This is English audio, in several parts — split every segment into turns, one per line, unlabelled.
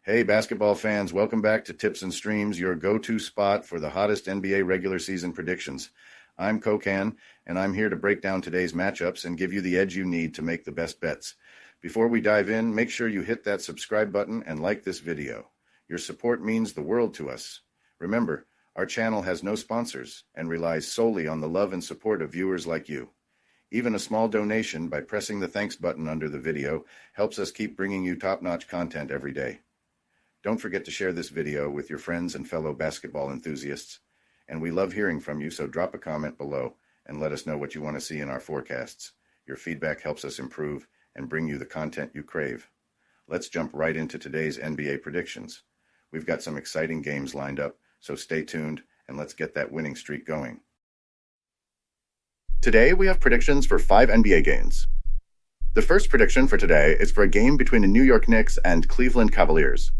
Hey, basketball fans, welcome back to Tips and Streams, your go-to spot for the hottest NBA regular season predictions. I'm Kokan, and I'm here to break down today's matchups and give you the edge you need to make the best bets. Before we dive in, make sure you hit that subscribe button and like this video. Your support means the world to us. Remember, our channel has no sponsors and relies solely on the love and support of viewers like you. Even a small donation by pressing the thanks button under the video helps us keep bringing you top-notch content every day. Don't forget to share this video with your friends and fellow basketball enthusiasts. And we love hearing from you, so drop a comment below and let us know what you want to see in our forecasts. Your feedback helps us improve and bring you the content you crave. Let's jump right into today's NBA predictions. We've got some exciting games lined up, so stay tuned and let's get that winning streak going. Today we have predictions for 5 NBA games. The first prediction for today is for a game between the New York Knicks and Cleveland Cavaliers.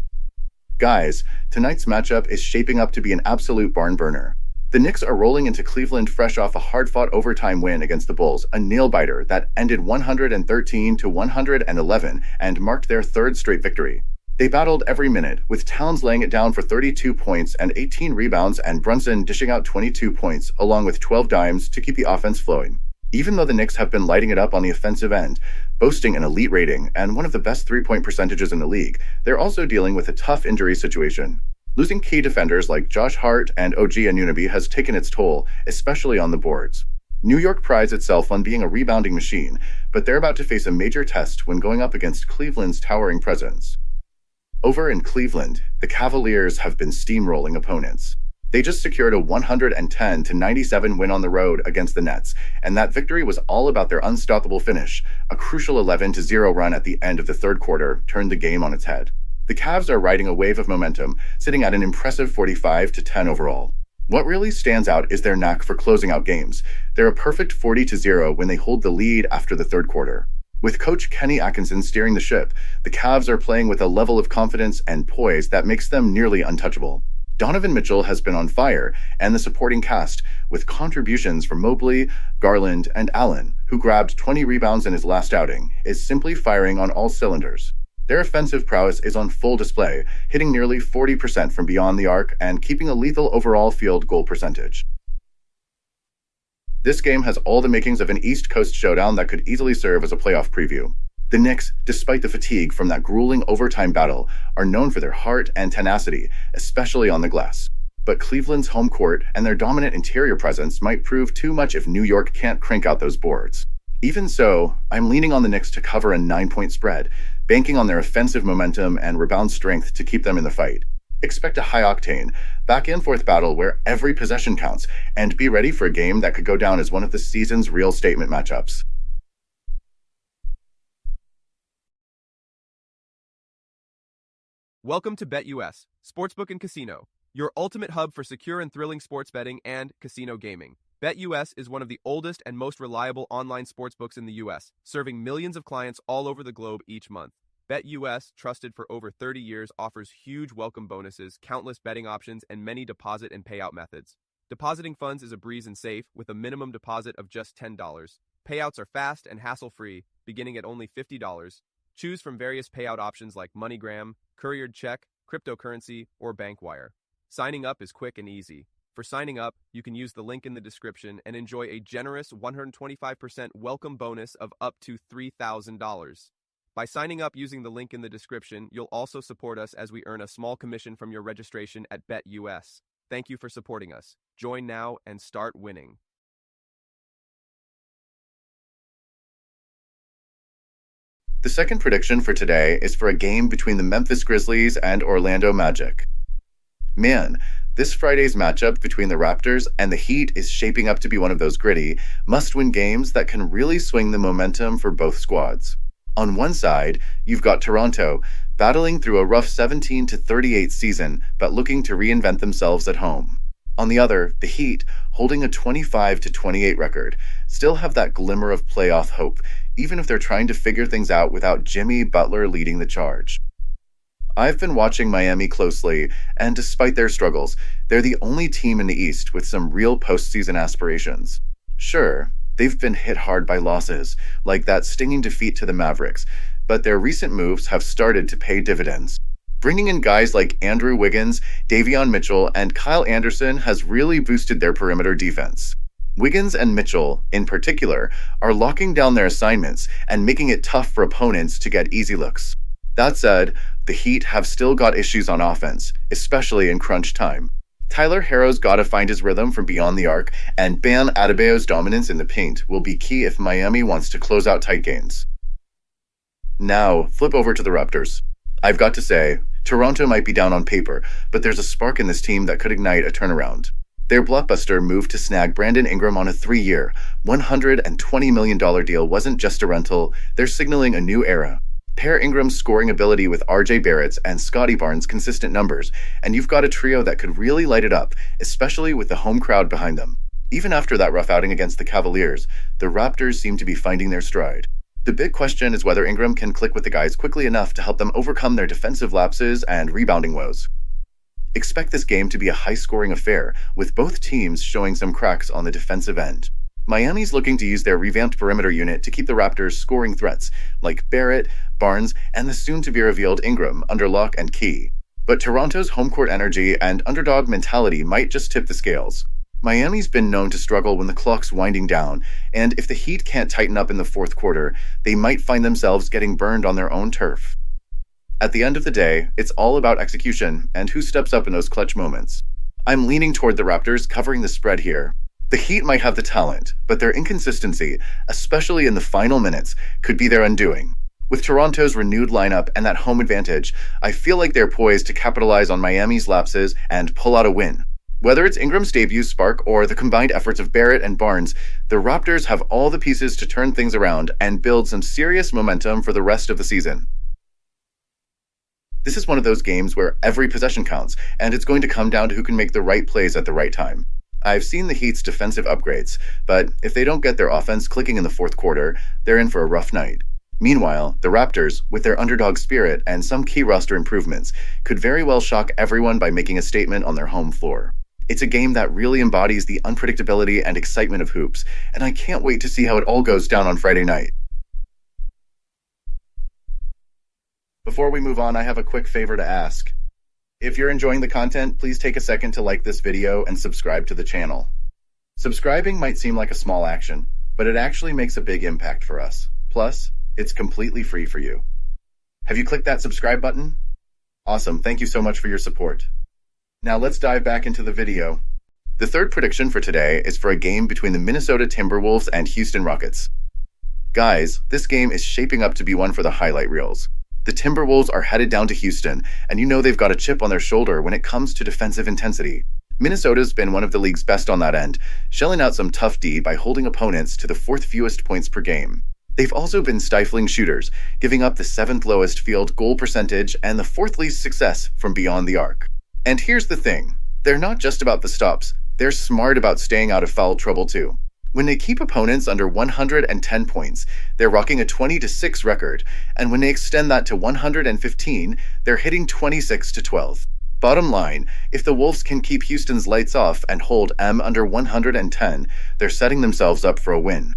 Guys, tonight's matchup is shaping up to be an absolute barn burner. The Knicks are rolling into Cleveland fresh off a hard-fought overtime win against the Bulls, a nail-biter that ended 113-111 and marked their third straight victory. They battled every minute, with Towns laying it down for 32 points and 18 rebounds and Brunson dishing out 22 points, along with 12 dimes to keep the offense flowing. Even though the Knicks have been lighting it up on the offensive end, boasting an elite rating and one of the best three-point percentages in the league, they're also dealing with a tough injury situation. Losing key defenders like Josh Hart and OG Anunoby has taken its toll, especially on the boards. New York prides itself on being a rebounding machine, but they're about to face a major test when going up against Cleveland's towering presence. Over in Cleveland, the Cavaliers have been steamrolling opponents. They just secured a 110-97 win on the road against the Nets, and that victory was all about their unstoppable finish. A crucial 11-0 run at the end of the third quarter turned the game on its head. The Cavs are riding a wave of momentum, sitting at an impressive 45-10 overall. What really stands out is their knack for closing out games. They're a perfect 40-0 when they hold the lead after the third quarter. With coach Kenny Atkinson steering the ship, the Cavs are playing with a level of confidence and poise that makes them nearly untouchable. Donovan Mitchell has been on fire, and the supporting cast, with contributions from Mobley, Garland, and Allen, who grabbed 20 rebounds in his last outing, is simply firing on all cylinders. Their offensive prowess is on full display, hitting nearly 40% from beyond the arc and keeping a lethal overall field goal percentage. This game has all the makings of an East Coast showdown that could easily serve as a playoff preview. The Knicks, despite the fatigue from that grueling overtime battle, are known for their heart and tenacity, especially on the glass. But Cleveland's home court and their dominant interior presence might prove too much if New York can't crank out those boards. Even so, I'm leaning on the Knicks to cover a 9-point spread, banking on their offensive momentum and rebound strength to keep them in the fight. Expect a high-octane, back-and-forth battle where every possession counts, and be ready for a game that could go down as one of the season's real statement matchups.
Welcome to BetUS, Sportsbook and Casino, your ultimate hub for secure and thrilling sports betting and casino gaming. BetUS is one of the oldest and most reliable online sportsbooks in the U.S., serving millions of clients all over the globe each month. BetUS, trusted for over 30 years, offers huge welcome bonuses, countless betting options, and many deposit and payout methods. Depositing funds is a breeze and safe, with a minimum deposit of just $10. Payouts are fast and hassle-free, beginning at only $50. Choose from various payout options like MoneyGram, couriered check, cryptocurrency, or bank wire. Signing up is quick and easy. For signing up, you can use the link in the description and enjoy a generous 125% welcome bonus of up to $3,000. By signing up using the link in the description, you'll also support us as we earn a small commission from your registration at BetUS. Thank you for supporting us. Join now and start winning.
The second prediction for today is for a game between the Memphis Grizzlies and Orlando Magic. Man, this Friday's matchup between the Raptors and the Heat is shaping up to be one of those gritty, must-win games that can really swing the momentum for both squads. On one side, you've got Toronto, battling through a rough 17-38 season, but looking to reinvent themselves at home. On the other, the Heat, holding a 25-28 record, still have that glimmer of playoff hope, even if they're trying to figure things out without Jimmy Butler leading the charge. I've been watching Miami closely, and despite their struggles, they're the only team in the East with some real postseason aspirations. Sure, they've been hit hard by losses, like that stinging defeat to the Mavericks, but their recent moves have started to pay dividends. Bringing in guys like Andrew Wiggins, Davion Mitchell, and Kyle Anderson has really boosted their perimeter defense. Wiggins and Mitchell, in particular, are locking down their assignments and making it tough for opponents to get easy looks. That said, the Heat have still got issues on offense, especially in crunch time. Tyler Herro's got to find his rhythm from beyond the arc, and Bam Adebayo's dominance in the paint will be key if Miami wants to close out tight games. Now, flip over to the Raptors. I've got to say, Toronto might be down on paper, but there's a spark in this team that could ignite a turnaround. Their blockbuster move to snag Brandon Ingram on a 3-year, $120 million deal wasn't just a rental, they're signaling a new era. Pair Ingram's scoring ability with RJ Barrett's and Scotty Barnes' consistent numbers, and you've got a trio that could really light it up, especially with the home crowd behind them. Even after that rough outing against the Cavaliers, the Raptors seem to be finding their stride. The big question is whether Ingram can click with the guys quickly enough to help them overcome their defensive lapses and rebounding woes. Expect this game to be a high-scoring affair, with both teams showing some cracks on the defensive end. Miami's looking to use their revamped perimeter unit to keep the Raptors scoring threats, like Barrett, Barnes, and the soon-to-be-revealed Ingram under lock and key. But Toronto's home court energy and underdog mentality might just tip the scales. Miami's been known to struggle when the clock's winding down, and if the Heat can't tighten up in the fourth quarter, they might find themselves getting burned on their own turf. At the end of the day, it's all about execution and who steps up in those clutch moments. I'm leaning toward the Raptors covering the spread here. The Heat might have the talent, but their inconsistency, especially in the final minutes, could be their undoing. With Toronto's renewed lineup and that home advantage, I feel like they're poised to capitalize on Miami's lapses and pull out a win. Whether it's Ingram's debut spark or the combined efforts of Barrett and Barnes, the Raptors have all the pieces to turn things around and build some serious momentum for the rest of the season. This is one of those games where every possession counts, and it's going to come down to who can make the right plays at the right time. I've seen the Heat's defensive upgrades, but if they don't get their offense clicking in the fourth quarter, they're in for a rough night. Meanwhile, the Raptors, with their underdog spirit and some key roster improvements, could very well shock everyone by making a statement on their home floor. It's a game that really embodies the unpredictability and excitement of hoops, and I can't wait to see how it all goes down on Friday night. Before we move on, I have a quick favor to ask. If you're enjoying the content, please take a second to like this video and subscribe to the channel. Subscribing might seem like a small action, but it actually makes a big impact for us. Plus, it's completely free for you. Have you clicked that subscribe button? Awesome, thank you so much for your support. Now let's dive back into the video. The third prediction for today is for a game between the Minnesota Timberwolves and Houston Rockets. Guys, this game is shaping up to be one for the highlight reels. The Timberwolves are headed down to Houston, and you know they've got a chip on their shoulder when it comes to defensive intensity. Minnesota's been one of the league's best on that end, shelling out some tough D by holding opponents to the fourth fewest points per game. They've also been stifling shooters, giving up the seventh lowest field goal percentage and the fourth least success from beyond the arc. And here's the thing, they're not just about the stops, they're smart about staying out of foul trouble too. When they keep opponents under 110 points, they're rocking a 20-6 record, and when they extend that to 115, they're hitting 26-12. Bottom line, if the Wolves can keep Houston's lights off and hold M under 110, they're setting themselves up for a win.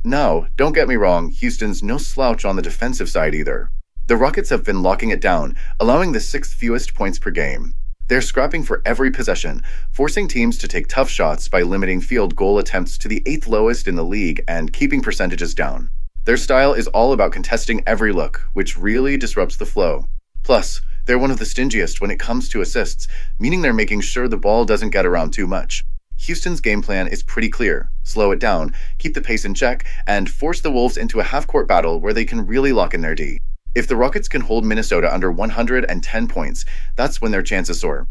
Now, don't get me wrong, Houston's no slouch on the defensive side either. The Rockets have been locking it down, allowing the sixth fewest points per game. They're scrapping for every possession, forcing teams to take tough shots by limiting field goal attempts to the eighth lowest in the league and keeping percentages down. Their style is all about contesting every look, which really disrupts the flow. Plus, they're one of the stingiest when it comes to assists, meaning they're making sure the ball doesn't get around too much. Houston's game plan is pretty clear. Slow it down, keep the pace in check, and force the Wolves into a half-court battle where they can really lock in their D. If the Rockets can hold Minnesota under 110 points, that's when their chances soar.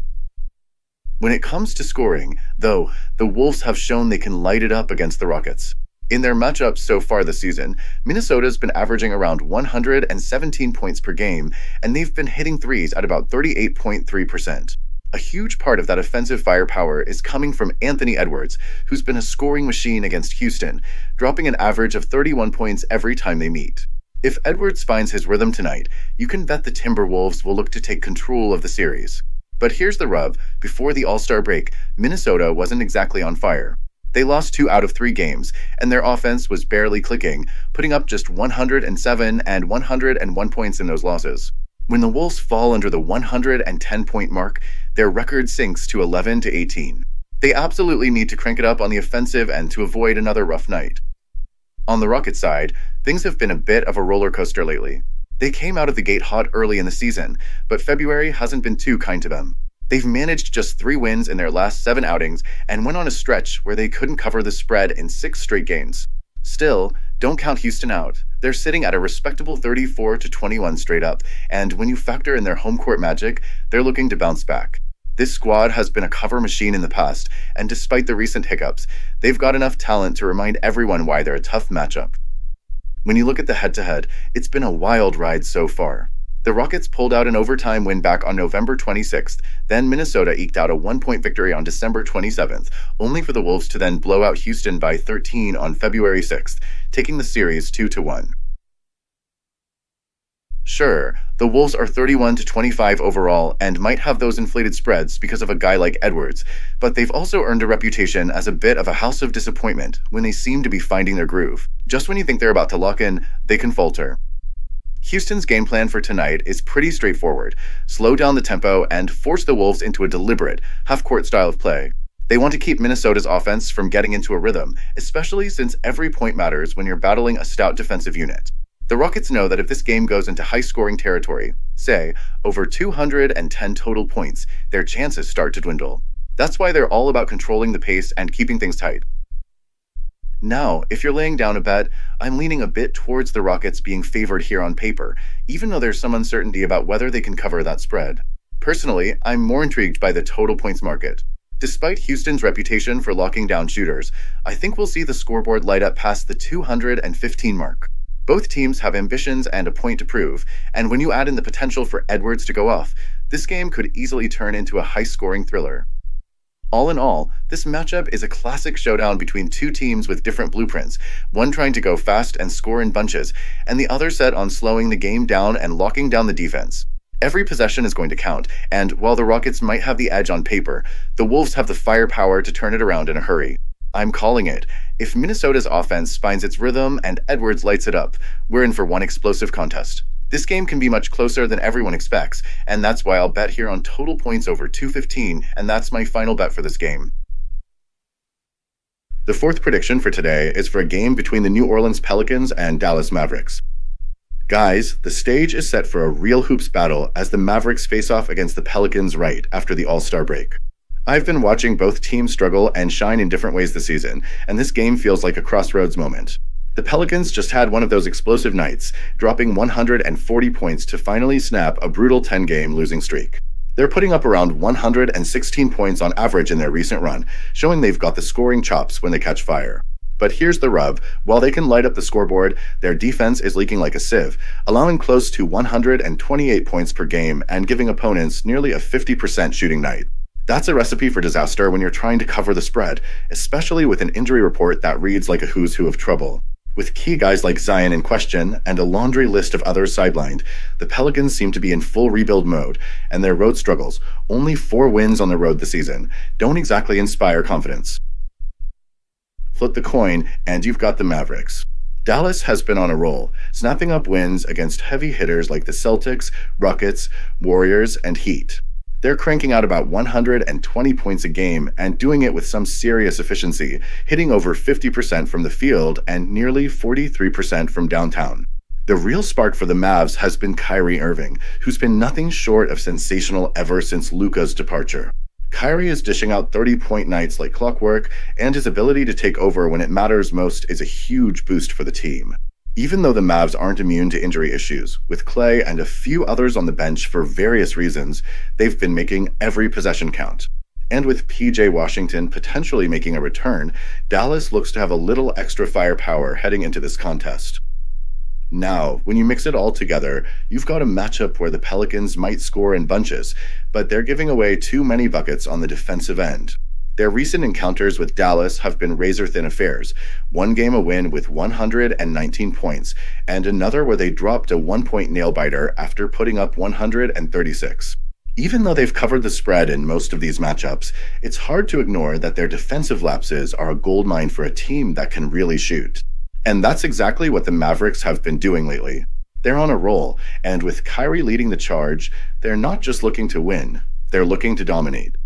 When it comes to scoring, though, the Wolves have shown they can light it up against the Rockets. In their matchups so far this season, Minnesota's been averaging around 117 points per game, and they've been hitting threes at about 38.3%. A huge part of that offensive firepower is coming from Anthony Edwards, who's been a scoring machine against Houston, dropping an average of 31 points every time they meet. If Edwards finds his rhythm tonight, you can bet the Timberwolves will look to take control of the series. But here's the rub, before the All-Star break, Minnesota wasn't exactly on fire. They lost 2 out of 3 games, and their offense was barely clicking, putting up just 107 and 101 points in those losses. When the Wolves fall under the 110-point mark, their record sinks to 11-18. They absolutely need to crank it up on the offensive end to avoid another rough night. On the Rockets side, things have been a bit of a roller coaster lately. They came out of the gate hot early in the season, but February hasn't been too kind to them. They've managed just 3 wins in their last 7 outings and went on a stretch where they couldn't cover the spread in 6 straight games. Still, don't count Houston out. They're sitting at a respectable 34-21 straight up, and when you factor in their home court magic, they're looking to bounce back. This squad has been a cover machine in the past, and despite the recent hiccups, they've got enough talent to remind everyone why they're a tough matchup. When you look at the head-to-head, it's been a wild ride so far. The Rockets pulled out an overtime win back on November 26th, then Minnesota eked out a 1-point victory on December 27th, only for the Wolves to then blow out Houston by 13 on February 6th, taking the series 2-1. Sure, the Wolves are 31-25 overall and might have those inflated spreads because of a guy like Edwards, but they've also earned a reputation as a bit of a house of disappointment when they seem to be finding their groove. Just when you think they're about to lock in, they can falter. Houston's game plan for tonight is pretty straightforward. Slow down the tempo and force the Wolves into a deliberate, half-court style of play. They want to keep Minnesota's offense from getting into a rhythm, especially since every point matters when you're battling a stout defensive unit. The Rockets know that if this game goes into high-scoring territory, say, over 210 total points, their chances start to dwindle. That's why they're all about controlling the pace and keeping things tight. Now, if you're laying down a bet, I'm leaning a bit towards the Rockets being favored here on paper, even though there's some uncertainty about whether they can cover that spread. Personally, I'm more intrigued by the total points market. Despite Houston's reputation for locking down shooters, I think we'll see the scoreboard light up past the 215 mark. Both teams have ambitions and a point to prove, and when you add in the potential for Edwards to go off, this game could easily turn into a high-scoring thriller. All in all, this matchup is a classic showdown between two teams with different blueprints, one trying to go fast and score in bunches, and the other set on slowing the game down and locking down the defense. Every possession is going to count, and while the Rockets might have the edge on paper, the Wolves have the firepower to turn it around in a hurry. I'm calling it. If Minnesota's offense finds its rhythm and Edwards lights it up, we're in for one explosive contest. This game can be much closer than everyone expects, and that's why I'll bet here on total points over 215, and that's my final bet for this game. The fourth prediction for today is for a game between the New Orleans Pelicans and Dallas Mavericks. Guys, the stage is set for a real hoops battle as the Mavericks face off against the Pelicans right after the All-Star break. I've been watching both teams struggle and shine in different ways this season, and this game feels like a crossroads moment. The Pelicans just had one of those explosive nights, dropping 140 points to finally snap a brutal 10-game losing streak. They're putting up around 116 points on average in their recent run, showing they've got the scoring chops when they catch fire. But here's the rub. While they can light up the scoreboard, their defense is leaking like a sieve, allowing close to 128 points per game and giving opponents nearly a 50% shooting night. That's a recipe for disaster when you're trying to cover the spread, especially with an injury report that reads like a who's who of trouble. With key guys like Zion in question and a laundry list of others sidelined, the Pelicans seem to be in full rebuild mode, and their road struggles, only 4 wins on the road this season, don't exactly inspire confidence. Flip the coin, and you've got the Mavericks. Dallas has been on a roll, snapping up wins against heavy hitters like the Celtics, Rockets, Warriors, and Heat. They're cranking out about 120 points a game and doing it with some serious efficiency, hitting over 50% from the field and nearly 43% from downtown. The real spark for the Mavs has been Kyrie Irving, who's been nothing short of sensational ever since Luka's departure. Kyrie is dishing out 30-point nights like clockwork, and his ability to take over when it matters most is a huge boost for the team. Even though the Mavs aren't immune to injury issues, with Clay and a few others on the bench for various reasons, they've been making every possession count. And with PJ Washington potentially making a return, Dallas looks to have a little extra firepower heading into this contest. Now, when you mix it all together, you've got a matchup where the Pelicans might score in bunches, but they're giving away too many buckets on the defensive end. Their recent encounters with Dallas have been razor-thin affairs, one game a win with 119 points, and another where they dropped a 1-point nail-biter after putting up 136. Even though they've covered the spread in most of these matchups, it's hard to ignore that their defensive lapses are a goldmine for a team that can really shoot. And that's exactly what the Mavericks have been doing lately. They're on a roll, and with Kyrie leading the charge, they're not just looking to win, they're looking to dominate.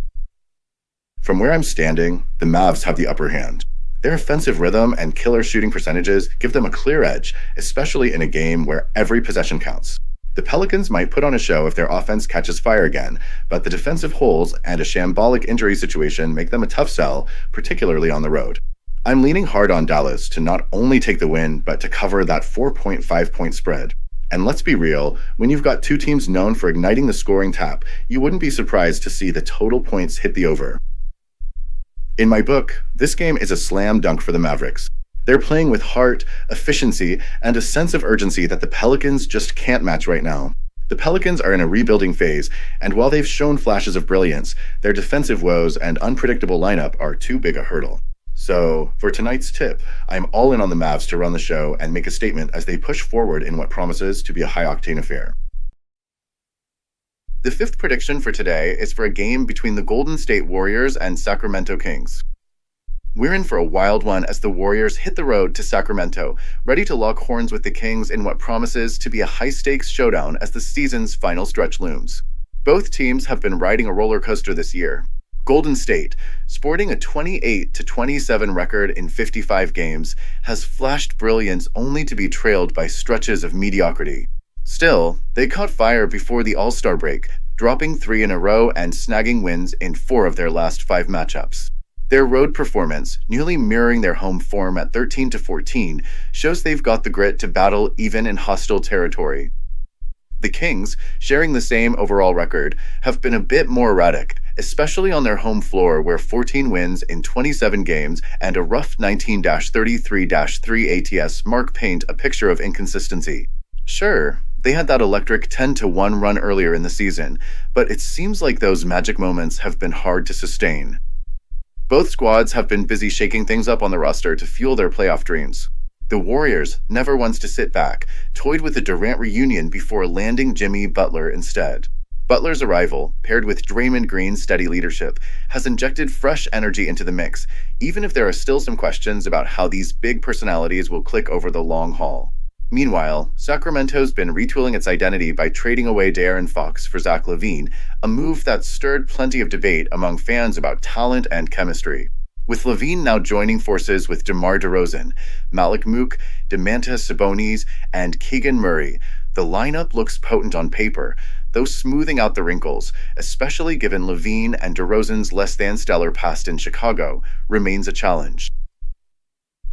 From where I'm standing, the Mavs have the upper hand. Their offensive rhythm and killer shooting percentages give them a clear edge, especially in a game where every possession counts. The Pelicans might put on a show if their offense catches fire again, but the defensive holes and a shambolic injury situation make them a tough sell, particularly on the road. I'm leaning hard on Dallas to not only take the win, but to cover that 4.5-point spread. And let's be real, when you've got two teams known for igniting the scoring tap, you wouldn't be surprised to see the total points hit the over. In my book, this game is a slam dunk for the Mavericks. They're playing with heart, efficiency, and a sense of urgency that the Pelicans just can't match right now. The Pelicans are in a rebuilding phase, and while they've shown flashes of brilliance, their defensive woes and unpredictable lineup are too big a hurdle. So, for tonight's tip, I'm all in on the Mavs to run the show and make a statement as they push forward in what promises to be a high-octane affair. The fifth prediction for today is for a game between the Golden State Warriors and Sacramento Kings. We're in for a wild one as the Warriors hit the road to Sacramento, ready to lock horns with the Kings in what promises to be a high-stakes showdown as the season's final stretch looms. Both teams have been riding a roller coaster this year. Golden State, sporting a 28-27 record in 55 games, has flashed brilliance only to be trailed by stretches of mediocrity. Still, they caught fire before the All-Star break, dropping 3 in a row and snagging wins in 4 of their last 5 matchups. Their road performance, nearly mirroring their home form at 13-14, shows they've got the grit to battle even in hostile territory. The Kings, sharing the same overall record, have been a bit more erratic, especially on their home floor where 14 wins in 27 games and a rough 19-33-3 ATS mark paint a picture of inconsistency. Sure, they had that electric 10-1 run earlier in the season, but it seems like those magic moments have been hard to sustain. Both squads have been busy shaking things up on the roster to fuel their playoff dreams. The Warriors, never ones to sit back, toyed with the Durant reunion before landing Jimmy Butler instead. Butler's arrival, paired with Draymond Green's steady leadership, has injected fresh energy into the mix, even if there are still some questions about how these big personalities will click over the long haul. Meanwhile, Sacramento's been retooling its identity by trading away De'Aaron Fox for Zach LaVine, a move that stirred plenty of debate among fans about talent and chemistry. With LaVine now joining forces with DeMar DeRozan, Malik Monk, Domantas Sabonis, and Keegan Murray, the lineup looks potent on paper, though smoothing out the wrinkles, especially given LaVine and DeRozan's less-than-stellar past in Chicago, remains a challenge.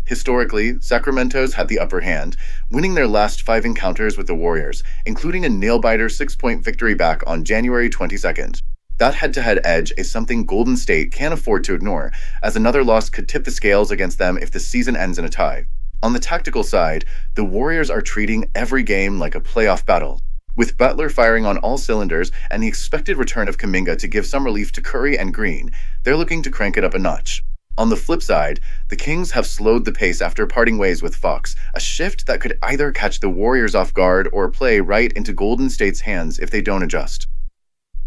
Historically, Sacramento's had the upper hand, winning their last 5 encounters with the Warriors, including a nail-biter 6-point victory back on January 22nd. That head-to-head edge is something Golden State can't afford to ignore, as another loss could tip the scales against them if the season ends in a tie. On the tactical side, the Warriors are treating every game like a playoff battle. With Butler firing on all cylinders and the expected return of Kuminga to give some relief to Curry and Green, they're looking to crank it up a notch. On the flip side, the Kings have slowed the pace after parting ways with Fox, a shift that could either catch the Warriors off guard or play right into Golden State's hands if they don't adjust.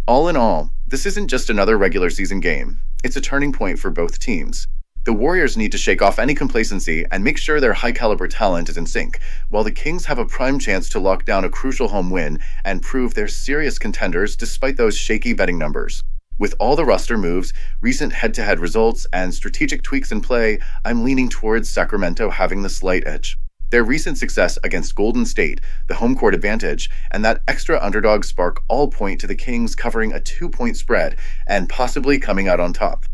All in all, this isn't just another regular season game. It's a turning point for both teams. The Warriors need to shake off any complacency and make sure their high-caliber talent is in sync, while the Kings have a prime chance to lock down a crucial home win and prove they're serious contenders despite those shaky betting numbers. With all the roster moves, recent head-to-head results, and strategic tweaks in play, I'm leaning towards Sacramento having the slight edge. Their recent success against Golden State, the home court advantage, and that extra underdog spark all point to the Kings covering a 2-point spread and possibly coming out on top.